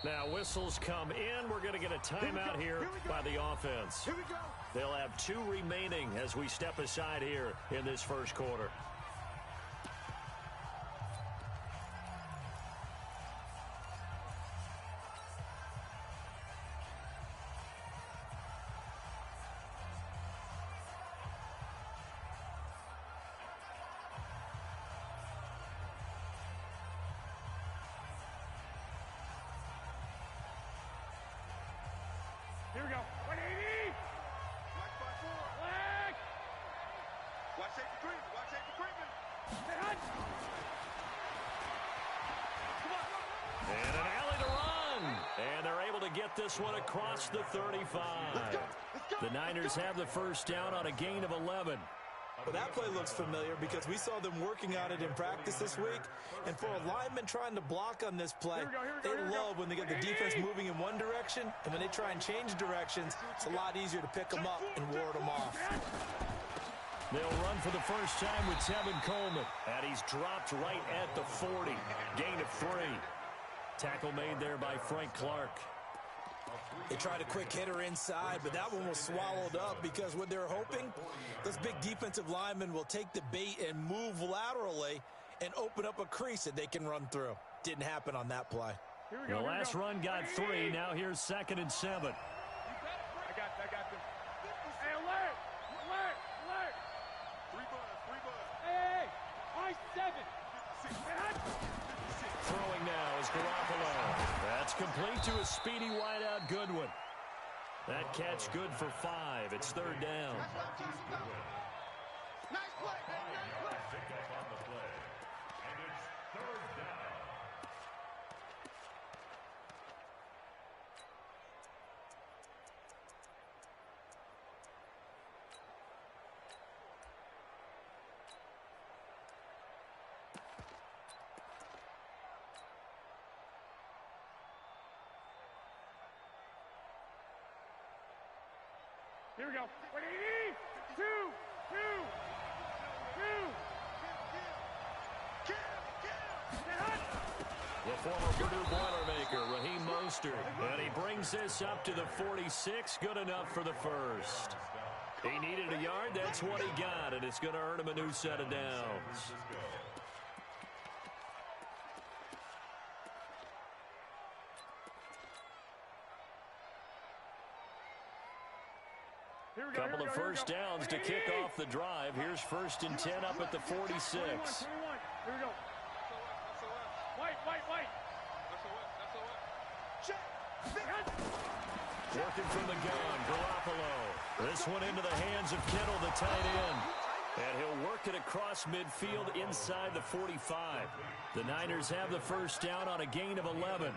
Now whistles come in. We're going to get a timeout here by the offense. Here we go. They'll have 2 remaining as we step aside here in this first quarter. Here we go. 180. Black 5-4. Black. Watch safety creeping. Watch safety creeping. Come on. And an alley to run. And they're able to get this one across the 35. Let's go. The Niners have the first down on a gain of 11. Well, that play looks familiar because we saw them working on it in practice this week. And for a lineman trying to block on this play, they love when they get the defense moving in one direction. And when they try and change directions, it's a lot easier to pick them up and ward them off. They'll run for the first time with Tevin Coleman. And he's dropped right at the 40. Gain of 3. Tackle made there by Frank Clark. They tried a quick hitter inside, but that one was swallowed up because what they're hoping, this big defensive lineman will take the bait and move laterally and open up a crease that they can run through. Didn't happen on that play. The last run got 3. Now here's 2nd and 7. I got this. Hey, alert! Alert! Alert! 3 buds. Hey! I 7. Throwing now is Garoppolo. That's complete to a speedy wideout Goodwin. That catch good for 5. It's 3rd down. Nice play! Here we go. 180. 2. The former Purdue Boilermaker, Raheem Mostert. And he brings this up to the 46. Good enough for the first. He needed a yard. That's what he got. And it's going to earn him a new set of downs. Couple of first downs to kick off the drive. Here's 1st and 10 up at the 46. 21. Here we go. White. Working from the gun, Garoppolo. This one into the hands of Kittle, the tight end. And he'll work it across midfield inside the 45. The Niners have the first down on a gain of 11.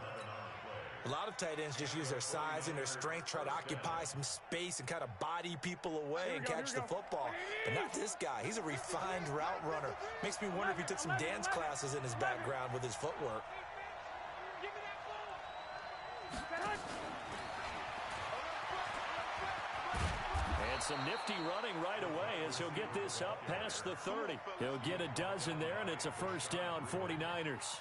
A lot of tight ends just use their size and their strength, try to occupy some space and kind of body people away and catch the football. But not this guy. He's a refined route runner. Makes me wonder if he took some dance classes in his background with his footwork. And some nifty running right away as he'll get this up past the 30. He'll get a dozen there, and it's a first down, 49ers.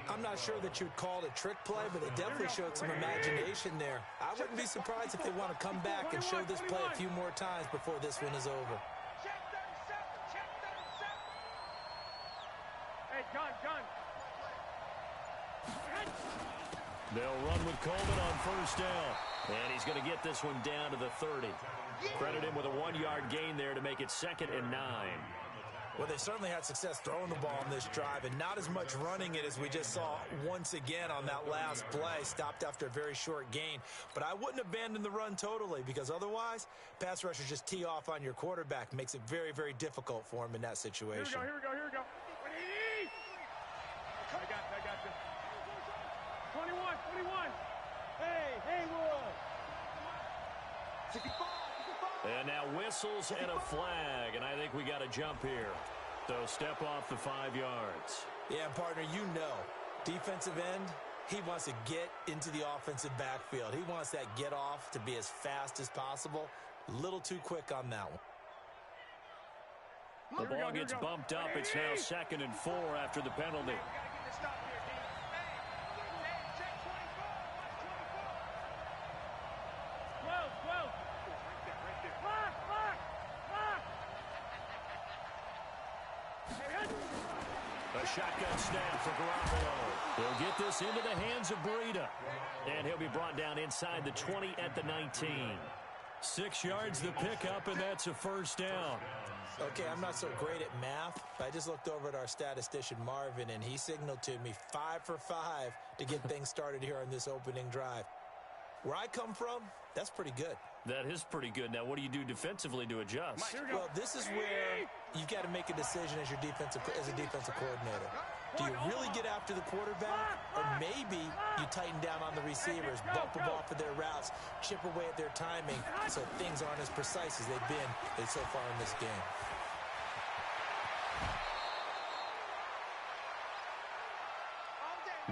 I'm not sure that you'd call it a trick play, but it definitely showed some imagination there. I wouldn't be surprised if they want to come back and show this play a few more times before this one is over. Hey, gun. They'll run with Coleman on first down. And he's going to get this one down to the 30. Credit him with a 1-yard gain there to make it 2nd and 9. Well, they certainly had success throwing the ball on this drive, and not as much running it as we just saw once again on that last play, stopped after a very short gain. But I wouldn't abandon the run totally, because otherwise, pass rushers just tee off on your quarterback. Makes it very, very difficult for him in that situation. Here we go. 180. I got this. 21. Hey, Haywood. 65. And now whistles and a flag, and I think we got a jump here. So step off the 5 yards. Yeah, partner, you know, defensive end, he wants to get into the offensive backfield. He wants that get off to be as fast as possible. A little too quick on that one. The ball gets bumped up. It's now 2nd and 4 after the penalty. A shotgun snap for Garoppolo. He'll get this into the hands of Breida. And he'll be brought down inside the 20 at the 19. 6 yards the pickup, and that's a first down. Okay, I'm not so great at math, but I just looked over at our statistician, Marvin, and he signaled to me 5 for 5 to get things started here on this opening drive. Where I come from, that's pretty good. That is pretty good. Now, what do you do defensively to adjust? Well, this is where you've got to make a decision as a defensive coordinator. Do you really get after the quarterback, or maybe you tighten down on the receivers, bump them off of their routes, chip away at their timing so things aren't as precise as they've been so far in this game?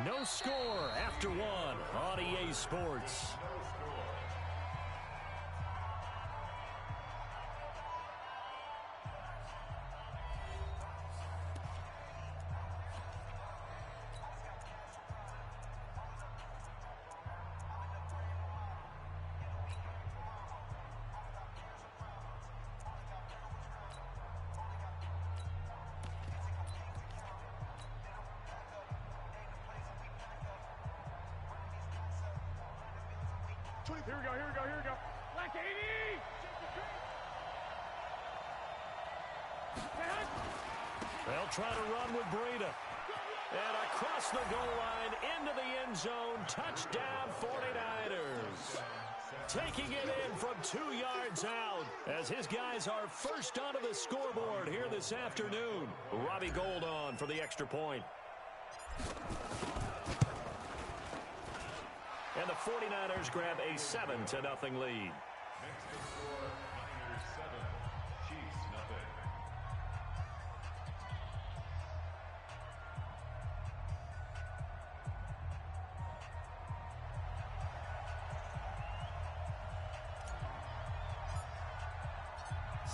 No score after 1 on EA Sports. Here we go. Black 80! They'll try to run with Breida. And across the goal line, into the end zone, touchdown 49ers. Taking it in from 2 yards out as his guys are first onto the scoreboard here this afternoon. Robbie Gould on for the extra point. And the 49ers grab a 7-0 lead.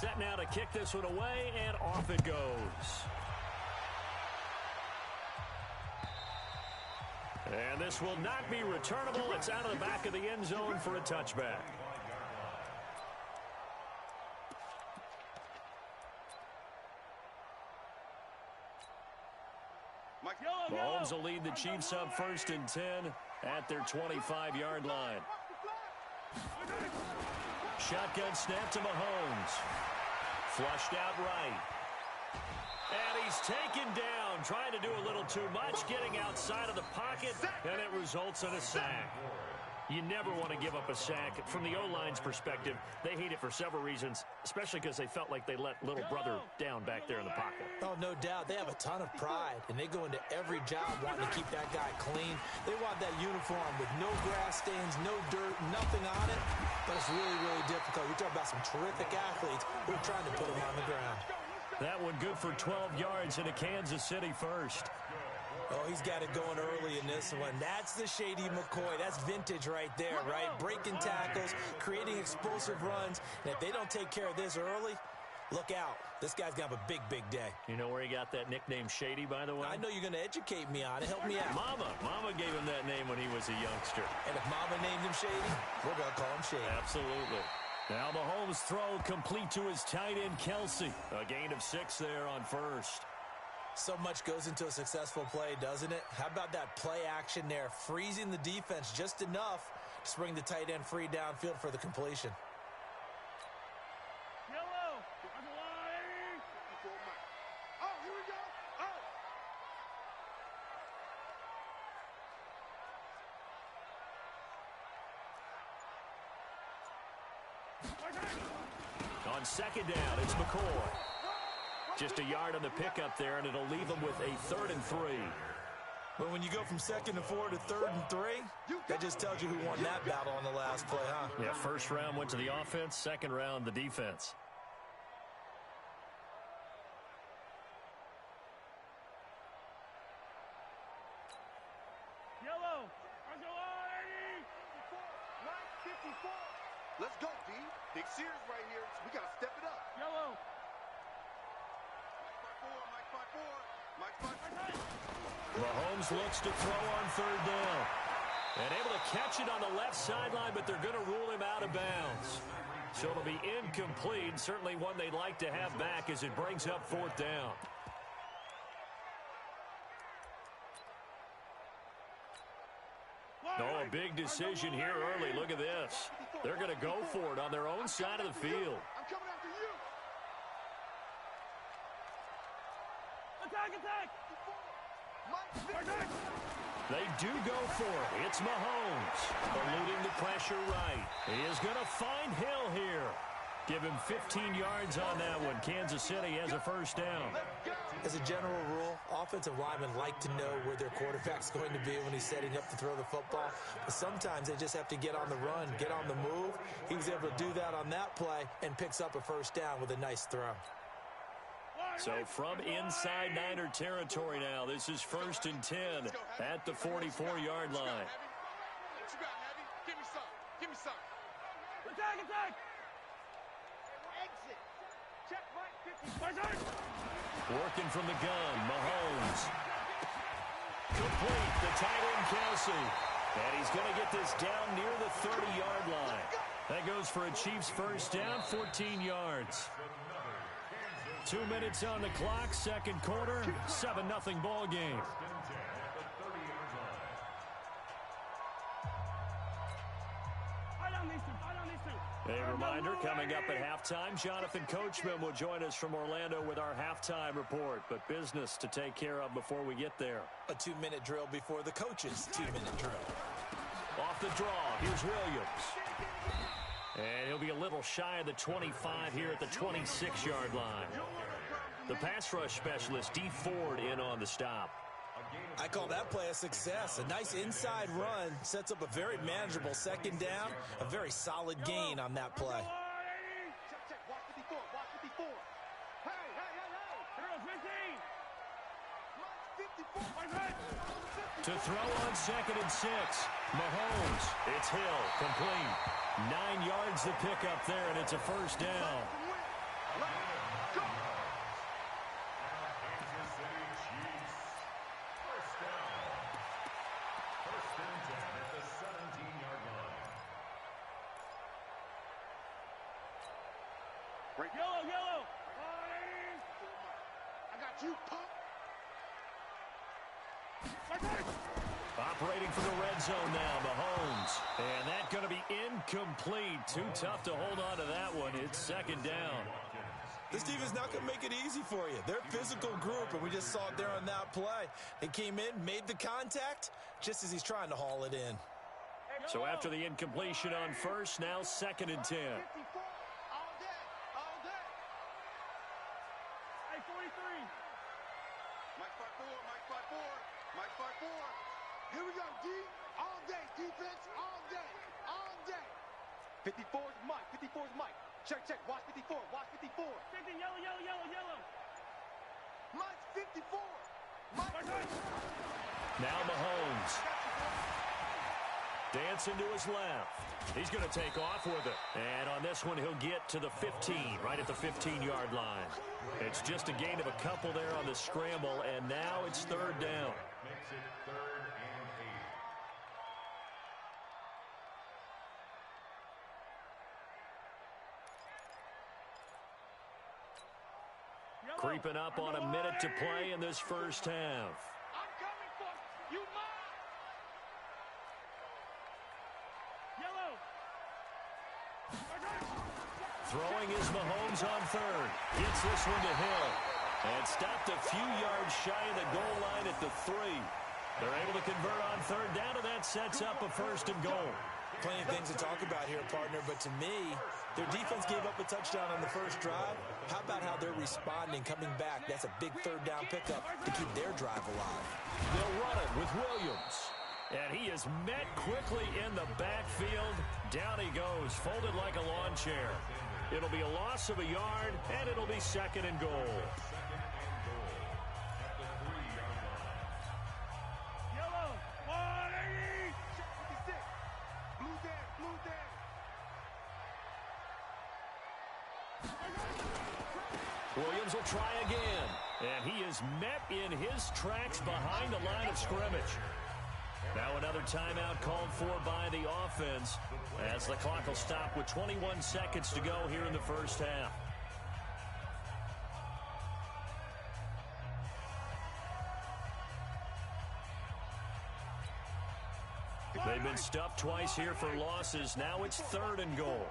Set now to kick this one away, and off it goes. And this will not be returnable. It's out of the back of the end zone for a touchback. Mahomes will lead the Chiefs up 1st and 10 at their 25-yard line. Shotgun snap to Mahomes. Flushed out right. And he's taken down, trying to do a little too much, getting outside of the pocket, and it results in a sack. You never want to give up a sack. From the O-line's perspective, they hate it for several reasons, especially because they felt like they let little brother down back there in the pocket. Oh, no doubt. They have a ton of pride, and they go into every job wanting to keep that guy clean. They want that uniform with no grass stains, no dirt, nothing on it, but it's really, really difficult. You're talking about some terrific athletes who are trying to put him on the ground. That one good for 12 yards into Kansas City first. Oh, he's got it going early in this one. That's the Shady McCoy. That's vintage right there, right? Breaking tackles, creating explosive runs. And if they don't take care of this early, look out. This guy's going to have a big, big day. You know where he got that nickname Shady, by the way? I know you're going to educate me on it. Help me out. Mama gave him that name when he was a youngster. And if Mama named him Shady, we're going to call him Shady. Absolutely. Now Mahomes' throw complete to his tight end, Kelsey. A gain of 6 there on first. So much goes into a successful play, doesn't it? How about that play action there, freezing the defense just enough to bring the tight end free downfield for the completion. Yellow. On the line. Oh, here we go. On second down, it's McCoy. Just a yard on the pickup there, and it'll leave them with a 3rd and 3. But when you go from 2nd and 4 to 3rd and 3, that just tells you who won that battle on the last play, huh? Yeah, first round went to the offense, second round the defense. Yellow. On the line. 54. Let's go, D. Big Sears right here. We got to step it up. Yellow. Mahomes looks to throw on 3rd down. And able to catch it on the left sideline, but they're going to rule him out of bounds. So it'll be incomplete. Certainly one they'd like to have back as it brings up 4th down. Oh, a big decision here early. Look at this. They're going to go for it on their own side of the field. I'm coming after you. Attack! They do go for it. It's Mahomes eluding the pressure right. He is going to find Hill here. Give him 15 yards on that one. Kansas City has a first down. As a general rule, offensive linemen like to know where their quarterback's going to be when he's setting up to throw the football. But sometimes they just have to get on the run, get on the move. He was able to do that on that play and picks up a first down with a nice throw. So from inside Niner territory now, this is 1st and 10 at the 44-yard line. What you got, Heavy? Give me some. Give me some. Attack! Exit. Check right 50. Working from the gun, Mahomes. Complete, the tight end, Kelsey. And he's going to get this down near the 30-yard line. That goes for a Chiefs first down, 14 yards. 2 minutes on the clock, second quarter, 7-0 ball game. A reminder, coming up at halftime, Jonathan Coachman will join us from Orlando with our halftime report, but business to take care of before we get there. A 2-minute drill before the coach's 2-minute drill. Off the draw, here's Williams. And he'll be a little shy of the 25 here at the 26-yard line. The pass rush specialist, D. Ford, in on the stop. I call that play a success. A nice inside run sets up a very manageable second down, a very solid gain on that play. Check. Watch 54. Hey. Here's 15. To throw on 2nd and 6. Mahomes. It's Hill. Complete. 9 yards the pickup there, and it's a first down. Yellow. I got you, punk. Operating from the red zone now, Mahomes. And that's going to be incomplete. Too tough to hold on to that one. It's second down. This defense not going to make it easy for you. They're a physical group, and we just saw it there on that play. They came in, made the contact, just as he's trying to haul it in. So after the incompletion on first, now 2nd and 10. All day. Hey, 43. Mike 5-4. Here we go, D. All day, defense, all day. 54's Mike. Check. Watch 54. Taking yellow. Mike's 54. Now Mahomes. Dancing to his left. He's going to take off with it. And on this one, he'll get to the 15, right at the 15-yard line. It's just a gain of a couple there on the scramble, and now it's third down. Makes it 3rd and 8. Creeping up on a minute to play in this first half. I'm coming for you, mine. Yellow. Throwing is Mahomes on third. Gets this one to Hill. And stopped a few yards shy of the goal line at the 3. They're able to convert on third down, and that sets up a 1st and goal. Plenty of things to talk about here, partner, but to me, their defense gave up a touchdown on the first drive. How about how they're responding, coming back? That's a big third down pickup to keep their drive alive. They'll run it with Williams. And he is met quickly in the backfield. Down he goes, folded like a lawn chair. It'll be a loss of a yard, and it'll be 2nd and goal. Yellow. 180. 56. Blue down. Williams will try again. And he is met in his tracks behind the line of scrimmage. Now another timeout called for by the offense as the clock will stop with 21 seconds to go here in the first half. They've been stuffed twice here for losses. Now it's 3rd and goal.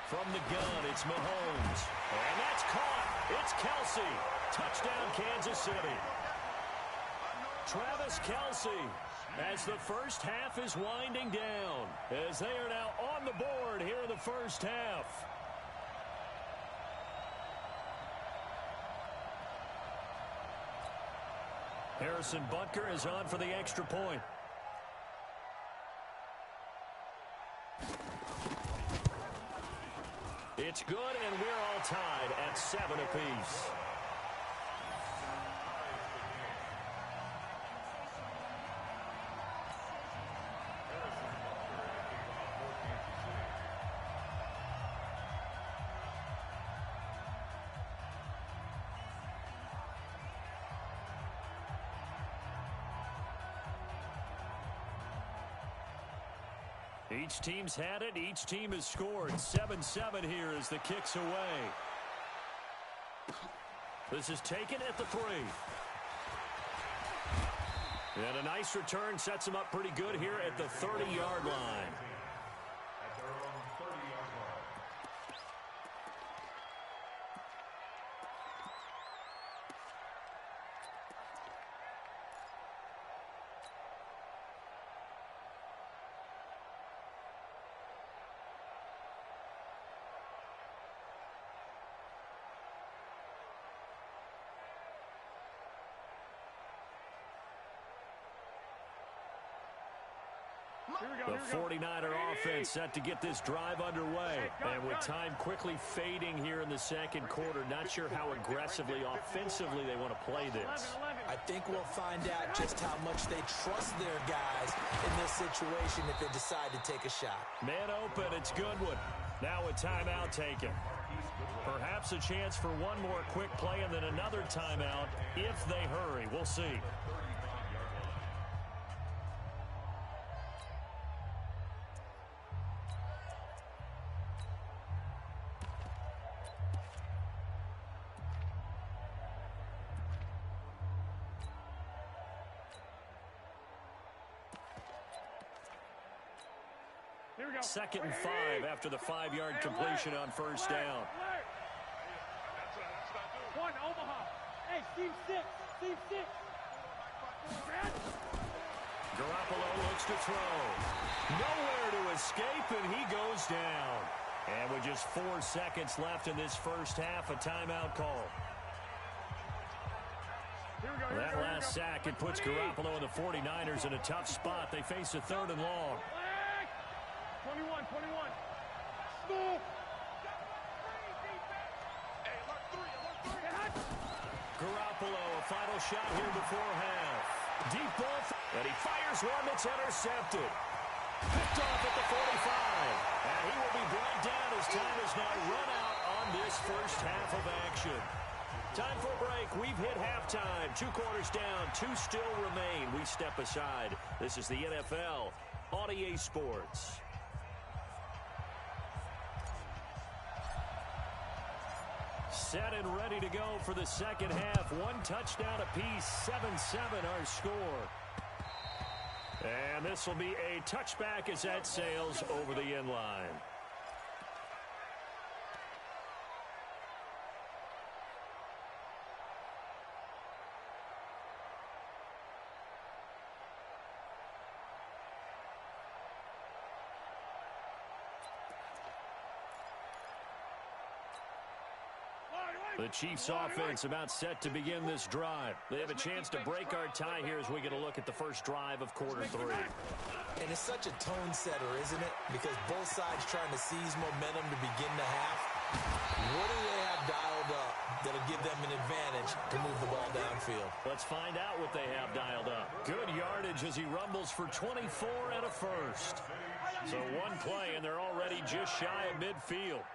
From the gun, it's Mahomes. And that's caught. It's Kelsey. Touchdown, Kansas City. Travis Kelsey, as the first half is winding down, as they are now on the board here in the first half. Harrison Butker is on for the extra point. It's good, and we're all tied at 7 apiece. Each team's had it. Each team has scored. 7-7 here as the kick's away. This is taken at the 3. And a nice return sets them up pretty good here at the 30-yard line. At their own 30-yard line. The 49er offense set to get this drive underway. And with time quickly fading here in the second quarter, not sure how aggressively, offensively they want to play this. I think we'll find out just how much they trust their guys in this situation if they decide to take a shot. Man open, it's Goodwin. Now a timeout taken. Perhaps a chance for one more quick play and then another timeout if they hurry. We'll see. Second and 5 after the 5-yard completion on first down. One, Omaha. Hey, team 6. Team 6. Garoppolo looks to throw. Nowhere to escape, and he goes down. And with just 4 seconds left in this first half, a timeout call. That last sack, it puts Garoppolo and the 49ers in a tough spot. They face a 3rd and long. 21. School. Garoppolo, a final shot here before half. Deep ball, and he fires one that's intercepted. Picked off at the 45. And he will be brought down as time is now run out on this first half of action. Time for a break. We've hit halftime. 2 quarters down. 2 still remain. We step aside. This is the NFL on EA Sports. Set and ready to go for the second half. 1 touchdown apiece. 7-7 our score. And this will be a touchback as that sails over the end line. The Chiefs offense about set to begin this drive. They have a chance to break our tie here as we get a look at the first drive of quarter 3. And it's such a tone setter, isn't it? Because both sides trying to seize momentum to begin the half. What do they have dialed up that'll give them an advantage to move the ball downfield? Let's find out what they have dialed up. Good yardage as he rumbles for 24 and a first. So 1 play, and they're already just shy of midfield.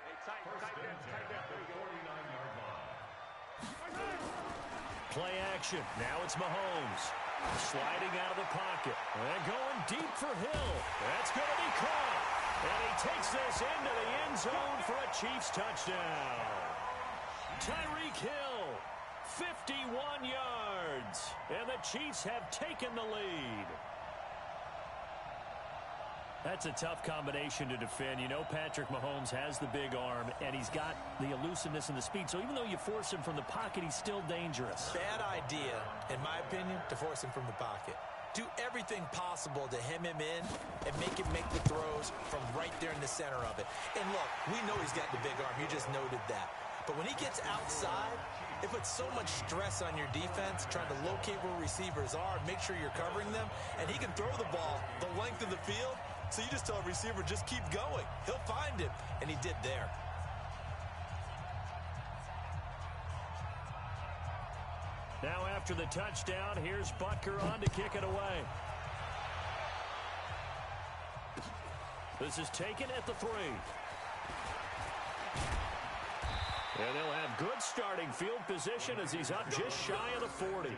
Play action. Now it's Mahomes. Sliding out of the pocket. And going deep for Hill. That's going to be caught. And he takes this into the end zone for a Chiefs touchdown. Tyreek Hill, 51 yards. And the Chiefs have taken the lead. That's a tough combination to defend. You know Patrick Mahomes has the big arm, and he's got the elusiveness and the speed. So even though you force him from the pocket, he's still dangerous. Bad idea, in my opinion, to force him from the pocket. Do everything possible to hem him in and make him make the throws from right there in the center of it. And look, we know he's got the big arm. You just noted that. But when he gets outside, it puts so much stress on your defense trying to locate where receivers are, make sure you're covering them, and he can throw the ball the length of the field. So you just tell a receiver, just keep going. He'll find him, and he did there. Now after the touchdown, here's Butker on to kick it away. This is taken at the 3. And they'll have good starting field position as he's up just shy of the 40.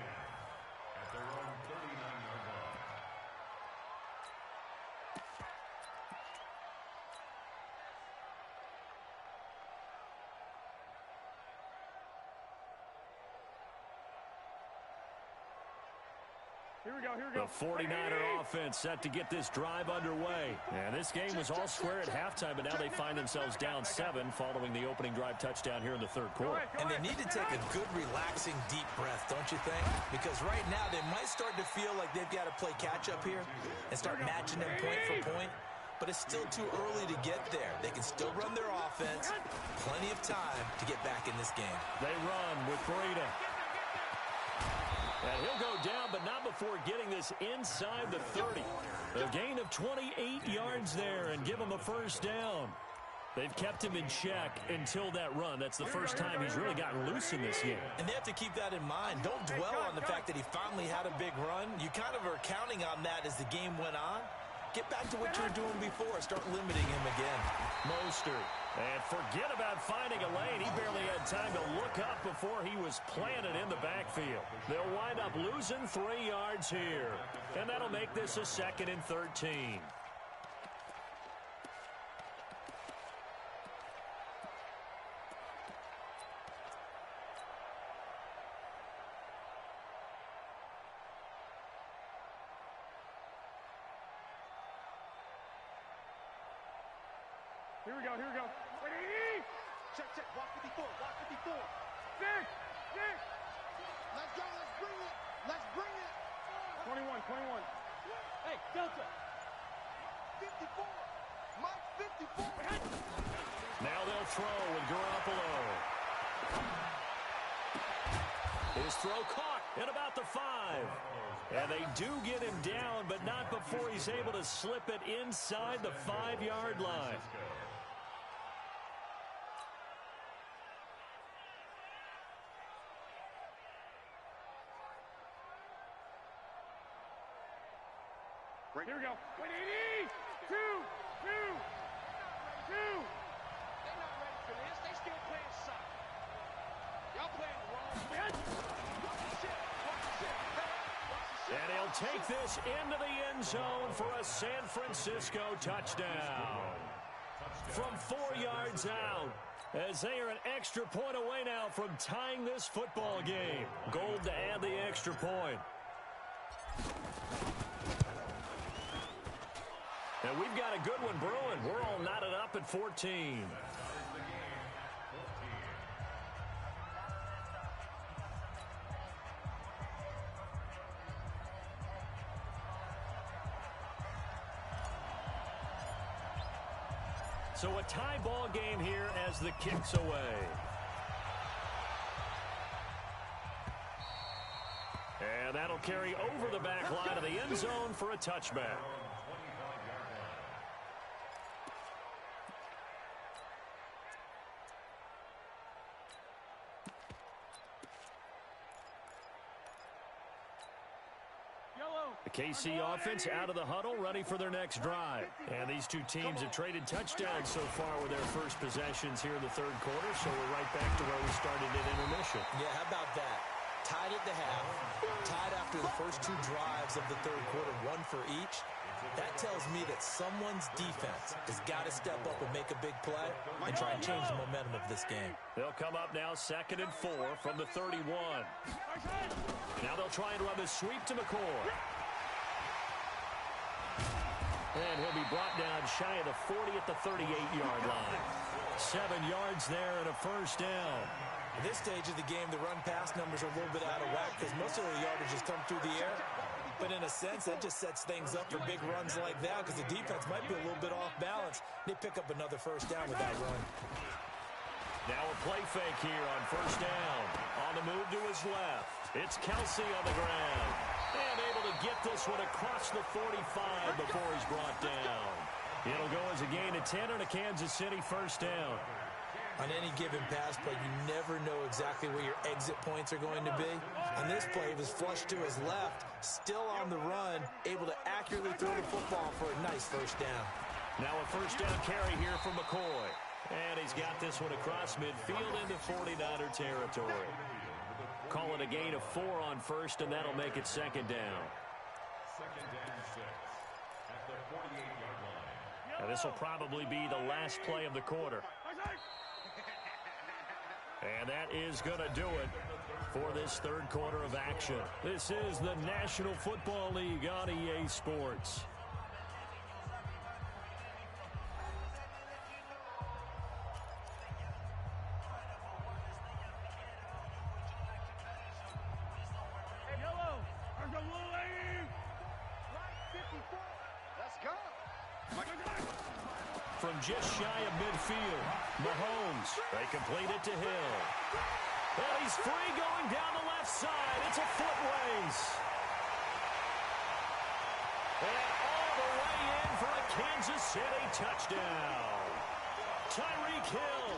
The 49er offense set to get this drive underway. And this game was all square at halftime, but now they find themselves down 7 following the opening drive touchdown here in the third quarter. And they need to take a good, relaxing, deep breath, don't you think? Because right now they might start to feel like they've got to play catch-up here and start matching them point for point. But it's still too early to get there. They can still run their offense. Plenty of time to get back in this game. They run with Breida. And he'll go down, but not before getting this inside the 30. A gain of 28 yards there and give him a first down. They've kept him in check until that run. That's the first time he's really gotten loose in this game. And they have to keep that in mind. Don't dwell on the fact that he finally had a big run. You kind of are counting on that as the game went on. Get back to what you were doing before. Start limiting him again. Mostert. And forget about finding a lane. He barely had time to look up before he was planted in the backfield. They'll wind up losing 3 yards here. And that'll make this a 2nd and 13. Here we go. Check. Walk 54. 6. Let's go. Let's bring it. 21. Hey, Delta. 54. Mike 54. Now they'll throw with Garoppolo. His throw caught at about the 5. And they do get him down, but not before he's able to slip it inside the 5-yard line. Here we go. 2. They're not ready for this. They still playing soccer. Y'all playing wrong. And he'll take this into the end zone for a San Francisco touchdown. From 4 yards out, as they are an extra point away now from tying this football game. Gold to add the extra point. And we've got a good one brewing. We're all knotted up at 14. So a tie ball game here as the kick's away. And that'll carry over the back line of the end zone for a touchback. The KC offense out of the huddle, ready for their next drive. And these two teams have traded touchdowns so far with their first possessions here in the third quarter, so we're right back to where we started at intermission. Yeah, how about that? tied at the half, tied after the first two drives of the third quarter, one for each. That tells me that someone's defense has got to step up and make a big play and try and change the momentum of this game. They'll come up now 2nd and 4 from the 31. Now they'll try and run the sweep to McCoy. And he'll be brought down shy of the 40 at the 38-yard line. 7 yards there and a first down. At this stage of the game, the run-pass numbers are a little bit out of whack because most of the yardage has come through the air. But in a sense, that just sets things up for big runs like that because the defense might be a little bit off balance. They pick up another first down with that run. Now a play fake here on first down. On the move to his left. It's Kelsey on the ground. And able to get this one across the 45 before he's brought down. It'll go as a gain of 10 and a Kansas City first down. On any given pass play, you never know exactly where your exit points are going to be. On this play, he was flushed to his left, still on the run, able to accurately throw the football for a nice first down. Now a first down carry here for McCoy. And he's got this one across midfield into 49er territory. Call it a gain of 4 on first, and that'll make it second down. Second down 6 at the 48-yard line. Now this will probably be the last play of the quarter. And that is going to do it for this third quarter of action. This is the National Football League on EA Sports. From just shy of midfield, Mahomes, they complete it to Hill. Well, he's free going down the left side. It's a foot race. And all the way in for a Kansas City touchdown. Tyreek Hill,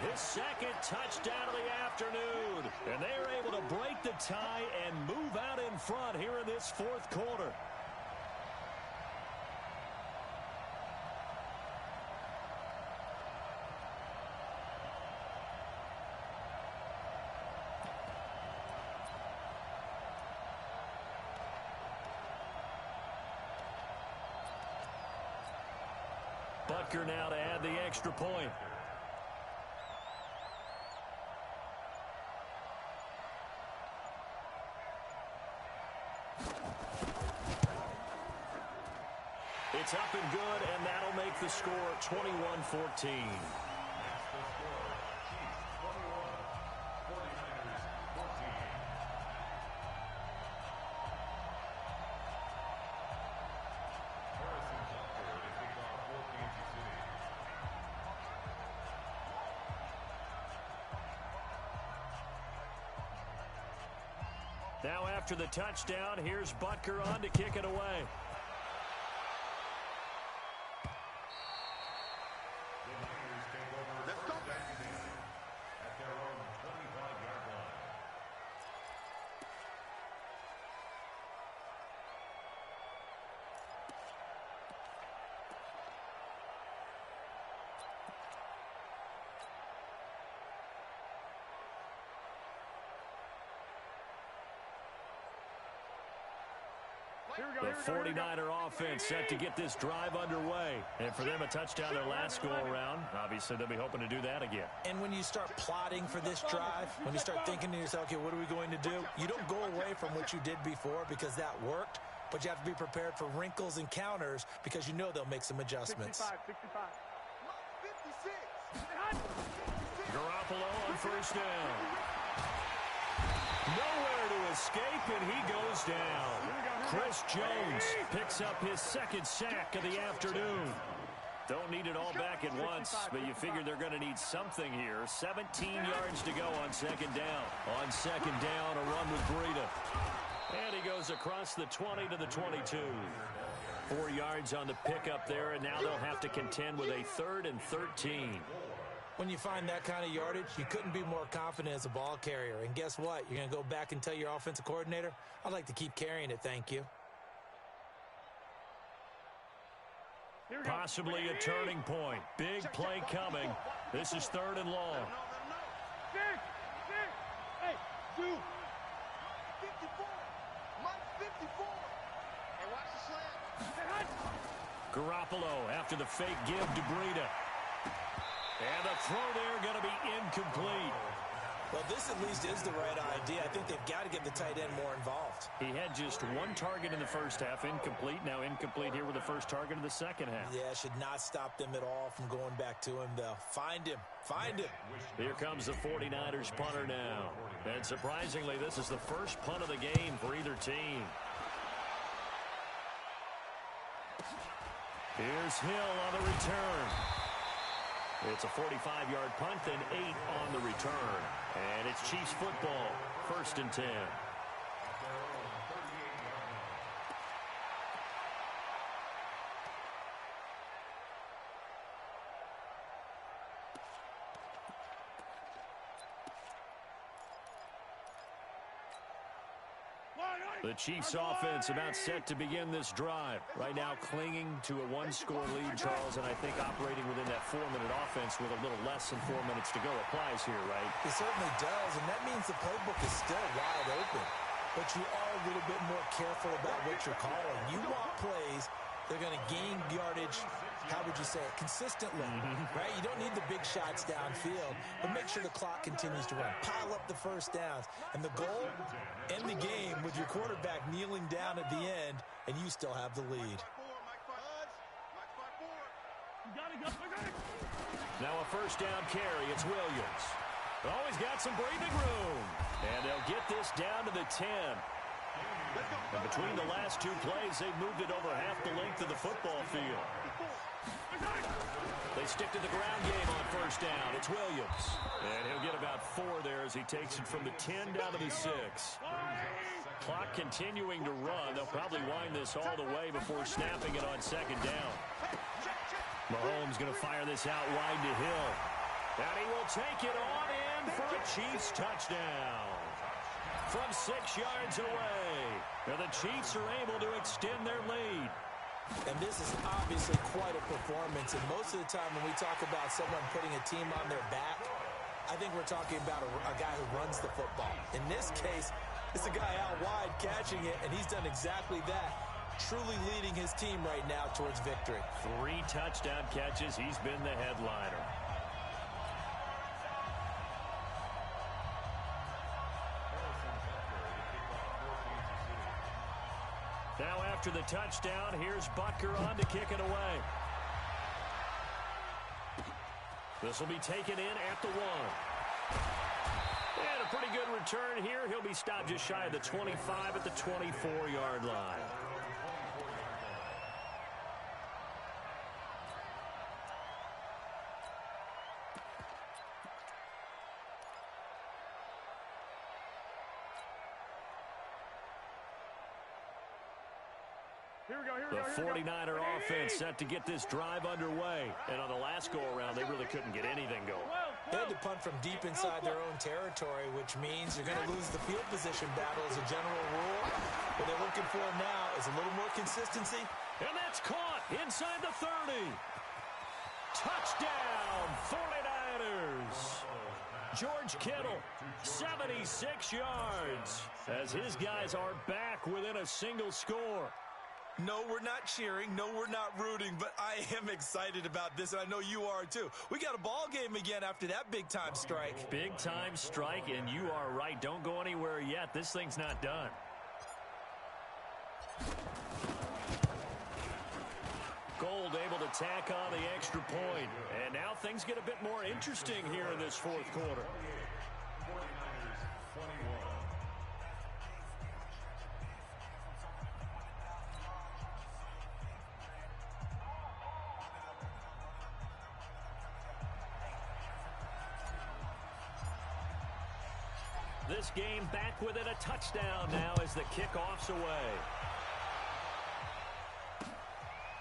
his second touchdown of the afternoon. And they're able to break the tie and move out in front here in this fourth quarter. Butker now to add the extra point. It's up and good, and that'll make the score 21-14. Now after the touchdown, here's Butker on to kick it away. Let's go. At their own 25-yard line. The 49er offense set to get this drive underway. And for them, a touchdown their last go-around. Obviously, they'll be hoping to do that again. And when you start plotting for this drive, when you start thinking to yourself, okay, what are we going to do? You don't go away from what you did before because that worked, but you have to be prepared for wrinkles and counters because you know they'll make some adjustments. 65. 56. Garoppolo on first down. Nowhere to escape, and he goes down. Chris Jones picks up his second sack of the afternoon. Don't need it all back at once, but you figure they're going to need something here. 17 yards to go on second down. On second down, a run with Breida. And he goes across the 20 to the 22. 4 yards on the pickup there, and now they'll have to contend with a 3rd and 13. When you find that kind of yardage, you couldn't be more confident as a ball carrier. And guess what? You're going to go back and tell your offensive coordinator, I'd like to keep carrying it, thank you. Possibly a turning point. Big play coming. This is 3rd and long. 54. Hey, watch the slant. Garoppolo after the fake give to Breida. And the throw there going to be incomplete. Well, this at least is the right idea. I think they've got to get the tight end more involved. He had just one target in the first half, incomplete. Now incomplete here with the first target of the second half. Yeah, should not stop them at all from going back to him, though. Find him. Find him. Here comes the 49ers punter now. And surprisingly, this is the first punt of the game for either team. Here's Hill on the return. It's a 45-yard punt, then 8 on the return. And it's Chiefs football, 1st and 10. The Chiefs offense about set to begin this drive. Right now clinging to a one-score lead, Charles, and I think operating within that 4-minute offense with a little less than 4 minutes to go applies here, right? It certainly does, and that means the playbook is still wide open. But you are a little bit more careful about what you're calling. You want plays that are going to gain yardage, how would you say it, consistently, right? You don't need the big shots downfield, but make sure the clock continues to run. Pile up the first downs. And the goal, end the game with your quarterback kneeling down at the end, and you still have the lead. Now a first down carry. It's Williams. Oh, he's got some breathing room. And they'll get this down to the 10. And between the last two plays, they've moved it over half the length of the football field. They stick to the ground game on first down. It's Williams. And he'll get about 4 there as he takes it from the 10 down to the 6. Clock continuing to run. They'll probably wind this all the way before snapping it on second down. Mahomes going to fire this out wide to Hill. And he will take it on in for a Chiefs touchdown. From 6 yards away. And the Chiefs are able to extend their lead. And this is obviously quite a performance. And most of the time when we talk about someone putting a team on their back, I think we're talking about a guy who runs the football. In this case, it's a guy out wide catching it, and he's done exactly that. Truly leading his team right now towards victory. 3 touchdown catches. He's been the headliner. Now after the touchdown, here's Butker on to kick it away. This will be taken in at the 1. And a pretty good return here. He'll be stopped just shy of the 25 at the 24-yard line. The 49er offense set to get this drive underway. And on the last go-around, they really couldn't get anything going. They had to punt from deep inside their own territory, which means you're going to lose the field position battle as a general rule. What they're looking for now is a little more consistency. And that's caught inside the 30. Touchdown, 49ers. George Kittle, 76 yards, as his guys are back within a single score. No, we're not cheering. No, we're not rooting, but I am excited about this, and I know you are too. We got a ball game again after that big-time strike. Big-time strike, and you are right. Don't go anywhere yet. This thing's not done. Gold able to tack on the extra point. And now things get a bit more interesting here in this fourth quarter. 49ers 21. This game back within a touchdown now as the kickoff's away.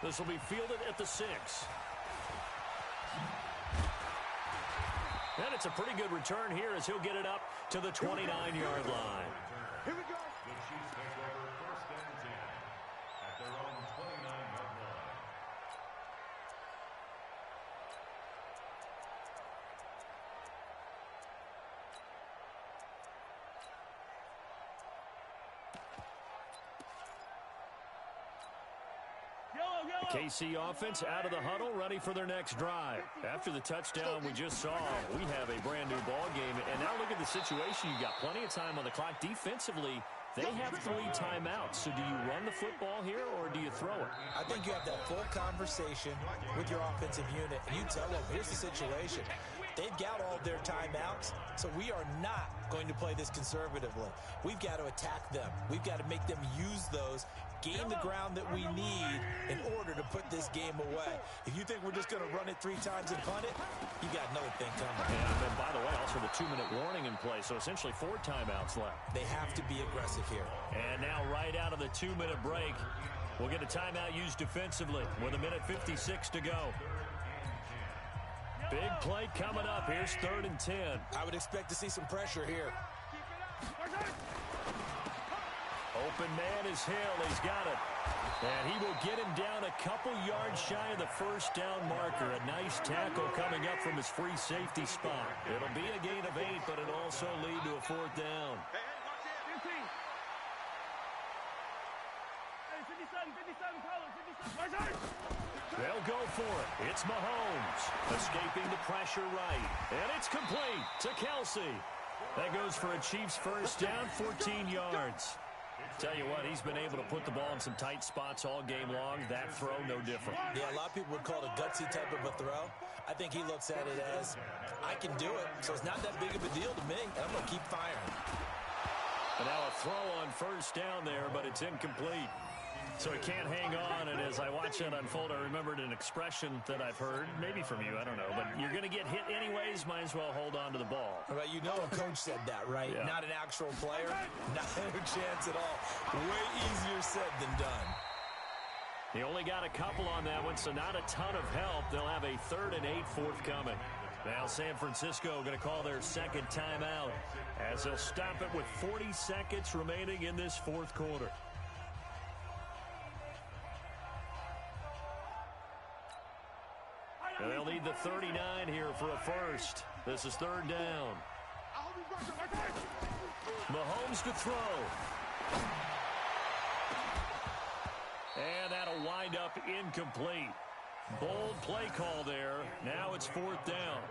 This will be fielded at the 6. And it's a pretty good return here as he'll get it up to the 29-yard line. Here we go. The Chiefs take over 1st and 10 at their own 29-yard line. The KC offense out of the huddle, ready for their next drive. After the touchdown we just saw, we have a brand-new ball game. And now look at the situation. You got plenty of time on the clock. Defensively, they have 3 timeouts. So do you run the football here or do you throw it? I think you have that full conversation with your offensive unit, and you tell them, here's the situation. They've got all their timeouts, so we are not going to play this conservatively. We've got to attack them. We've got to make them use those, gain the ground that we need in order to put this game away. If you think we're just going to run it 3 times and punt it, you got another thing coming. And by the way, also the 2-minute warning in play, so essentially 4 timeouts left. They have to be aggressive here. And now right out of the 2-minute break, we'll get a timeout used defensively with 1:56 to go. Big play coming up. Here's 3rd and 10. I would expect to see some pressure here. Open man is Hill. He's got it. And he will get him down a couple yards shy of the first down marker. A nice tackle coming up from his free safety spot. It'll be a gain of 8, but it'll also lead to a 4th down. They'll go for it. It's Mahomes escaping the pressure right. And it's complete to Kelsey. That goes for a Chiefs first down, 14 yards. Tell you what, he's been able to put the ball in some tight spots all game long. That throw, no different. Yeah, a lot of people would call it a gutsy type of a throw. I think he looks at it as, I can do it, so it's not that big of a deal to me, and I'm going to keep firing. And now a throw on first down there, but it's incomplete. So he can't hang on, and as I watch that unfold, I remembered an expression that I've heard, maybe from you, I don't know, but you're going to get hit anyways, might as well hold on to the ball. Right, you know a coach said that, right? Yeah. Not an actual player, not a chance at all. Way easier said than done. He only got a couple on that one, so not a ton of help. They'll have a 3rd and 8 forthcoming. Now San Francisco going to call their 2nd timeout as they'll stop it with 40 seconds remaining in this 4th quarter. And they'll need the 39 here for a first. This is 3rd down. Mahomes to throw. And that'll wind up incomplete. Bold play call there. Now it's 4th down.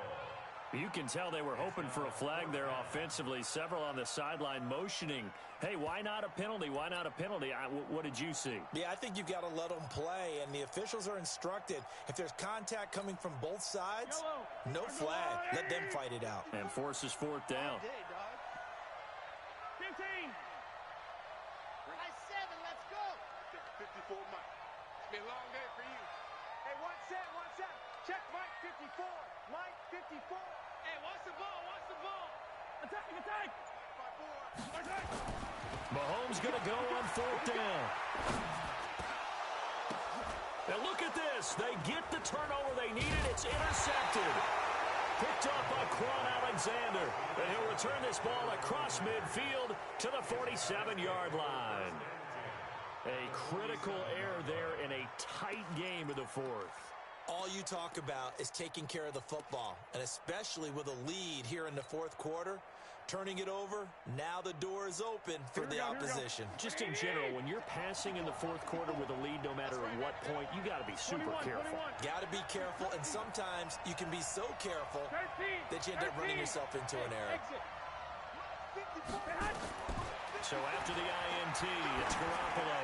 You can tell they were hoping for a flag there offensively. Several on the sideline motioning. Hey, why not a penalty? Why not a penalty? What did you see? Yeah, I think you've got to let them play, and the officials are instructed. If there's contact coming from both sides, no flag. Let them fight it out. And forces 4th down. 15. Nice 7. Let's go. 54, Mike. It's been a long day for you. Hey, 1 set. Check Mike 54. Mike 54. Hey, watch the ball. Attack. Mahomes going to go on 4th down. And look at this. They get the turnover they needed. It's intercepted. Picked up by Quan Alexander. And he'll return this ball across midfield to the 47-yard line. A critical error there in a tight game of the 4th. All you talk about is taking care of the football, and especially with a lead here in the 4th quarter. Turning it over, now the door is open for the opposition. Just in general, when you're passing in the 4th quarter with a lead, no matter at what point, you got to be super careful. Got to be careful, and sometimes you can be so careful that you end up running yourself into an error. So after the INT, it's Garoppolo.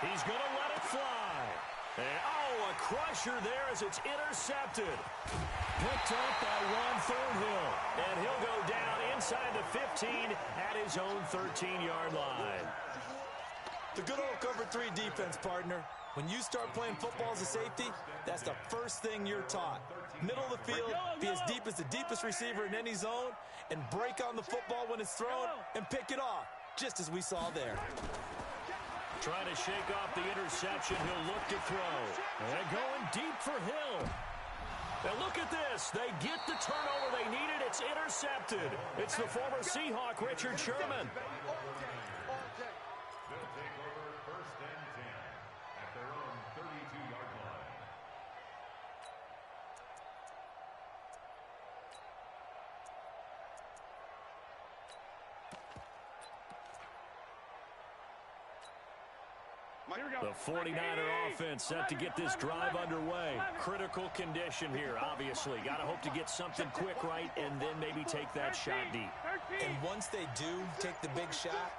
He's going to let it fly. And, a crusher there as it's intercepted. Picked up by Juan Thornhill. And he'll go down inside the 15 at his own 13-yard line. The good old cover 3 defense, partner. When you start playing football as a safety, that's the first thing you're taught. Middle of the field, be as deep as the deepest receiver in any zone, and break on the football when it's thrown and pick it off, just as we saw there. Trying to shake off the interception. He'll look to throw. And going deep for Hill. And look at this. They get the turnover they needed. It's intercepted. It's the former Seahawk, Richard Sherman. They'll take over 1st and 10 at their own 32-yard line. The 49er offense set to get this drive underway. Critical condition here, obviously. Got to hope to get something quick right and then maybe take that shot deep. And once they do take the big shot,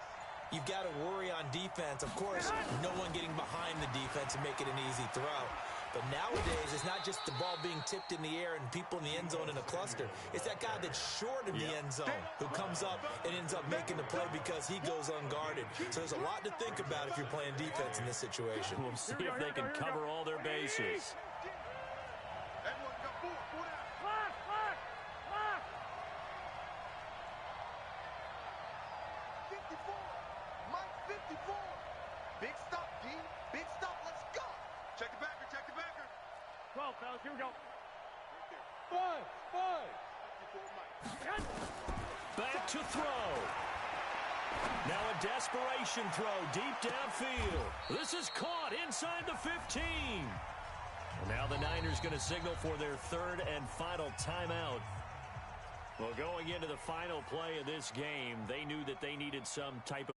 you've got to worry on defense. Of course, no one getting behind the defense and make it an easy throw. But nowadays, it's not just the ball being tipped in the air and people in the end zone in a cluster. It's that guy that's short of the end zone who comes up and ends up making the play because he goes unguarded. So there's a lot to think about if you're playing defense in this situation. We'll see if they can cover all their bases. Big stop, D. Big stop. Let's go. Check the backer. Check the backer. 12, fellas. Here we go. Five. Back to throw. Now a desperation throw deep downfield. This is caught inside the 15. Now the Niners going to signal for their third and final timeout. Well, going into the final play of this game, they knew that they needed some type of